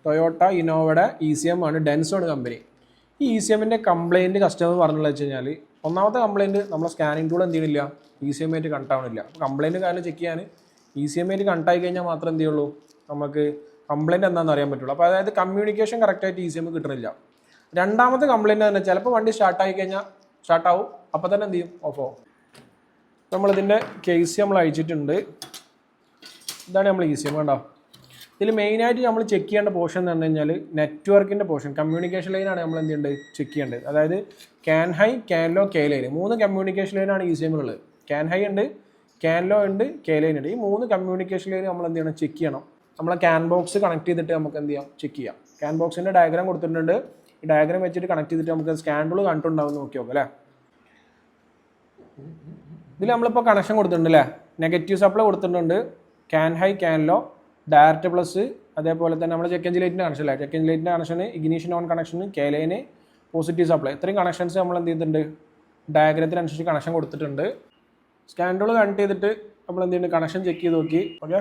Toyota ഇന്നോവയുടെ ECM ആണ്, ഡെൻസോണ് company. ഈ ECMൻ്റെ complaint customer പറഞ്ഞുള്ളത് വെച്ച് കഴിഞ്ഞാൽ, ഒന്നാമത്തെ കംപ്ലയിൻറ്റ് നമ്മളെ സ്കാനിങ് ടൂൾ എന്ത് ചെയ്യുന്നില്ല, ECM ആയിട്ട് കണക്ട് ആവുന്നില്ല. അപ്പോൾ കംപ്ലയിൻറ്റ് കാര്യം ചെക്ക് ചെയ്യാൻ ECM ആയിട്ട് കണക്ട് ആയി കഴിഞ്ഞാൽ മാത്രം എന്ത് ചെയ്യുള്ളൂ, നമുക്ക് കംപ്ലയിൻറ്റ് എന്താണെന്ന് അറിയാൻ പറ്റുള്ളൂ. അപ്പോൾ അതായത് കമ്മ്യൂണിക്കേഷൻ കറക്റ്റായിട്ട് ECM കിട്ടുന്നില്ല. രണ്ടാമത്തെ കംപ്ലയിൻറ്റ് തന്നെ ചിലപ്പോൾ വണ്ടി സ്റ്റാർട്ടായി കഴിഞ്ഞാൽ സ്റ്റാർട്ടാവും, അപ്പോൾ തന്നെ എന്ത് ചെയ്യും, ഓഫ് ആവും. നമ്മളിതിൻ്റെ കേസ് നമ്മൾ അയച്ചിട്ടുണ്ട്. ഇതാണ് നമ്മൾ ECM കണ്ടോ. ഇതിൽ മെയിനായിട്ട് നമ്മൾ ചെക്ക് ചെയ്യേണ്ട പോർഷൻ എന്ന് പറഞ്ഞു കഴിഞ്ഞാൽ നെറ്റ്വർക്കിൻ്റെ പോർഷൻ, കമ്മ്യൂണിക്കേഷൻ ലൈനാണ് നമ്മൾ എന്ത് ചെയ്യേണ്ടത്, ചെക്ക് ചെയ്യേണ്ടത്. അതായത് CAN high, CAN low, K line, 3 communication ലൈനാണ് ECMലുള്ളത്. ക്യാൻ ഹൈ ഉണ്ട്, ക്യാൻ ലോ ഉണ്ട്, കെ ലൈൻ ഉണ്ട്. ഈ 3 കമ്മ്യൂണിക്കേഷൻ ലൈൻ നമ്മൾ എന്ത് ചെയ്യണം, ചെക്ക് ചെയ്യണം. നമ്മളെ ക്യാൻ ബോക്സ് കണക്ട് ചെയ്തിട്ട് നമുക്ക് എന്ത് ചെയ്യാം, ചെക്ക് ചെയ്യാം. ക്യാൻ ബോക്സിൻ്റെ ഡയഗ്രാം കൊടുത്തിട്ടുണ്ട്. ഈ ഡയഗ്രാം വെച്ചിട്ട് കണക്ട് ചെയ്തിട്ട് നമുക്ക് സ്കാൻ ടൂൾ കണ്ടിട്ടുണ്ടാവും, നോക്കി നോക്കാം അല്ലേ. ഇതിൽ നമ്മളിപ്പോൾ കണക്ഷൻ കൊടുത്തിട്ടുണ്ട് അല്ലേ, നെഗറ്റീവ് സപ്ലൈ കൊടുത്തിട്ടുണ്ട്, CAN high, CAN low, direct plus, അതേപോലെ തന്നെ നമ്മൾ ചെക്ക് എഞ്ചിൻ ലൈറ്റിൻ്റെ കണക്ഷൻ അല്ലേ, ചെക്ക് എഞ്ചിൻ ലൈറ്റിൻ്റെ connection, ignition on connection, K ലൈന്, പോസിറ്റീവ് സപ്ലൈ, ഇത്രയും കണക്ഷൻസ് നമ്മൾ എന്ത് ചെയ്തിട്ടുണ്ട്, ഡയഗ്രത്തിനനുസരിച്ച് കണക്ഷൻ കൊടുത്തിട്ടുണ്ട്. സ്കാൻ ടൂൾ കണക്ട് ചെയ്തിട്ട് നമ്മൾ എന്ത് ചെയ്യുന്നുണ്ട്, കണക്ഷൻ ചെക്ക് ചെയ്ത് നോക്കി. ഓക്കെ.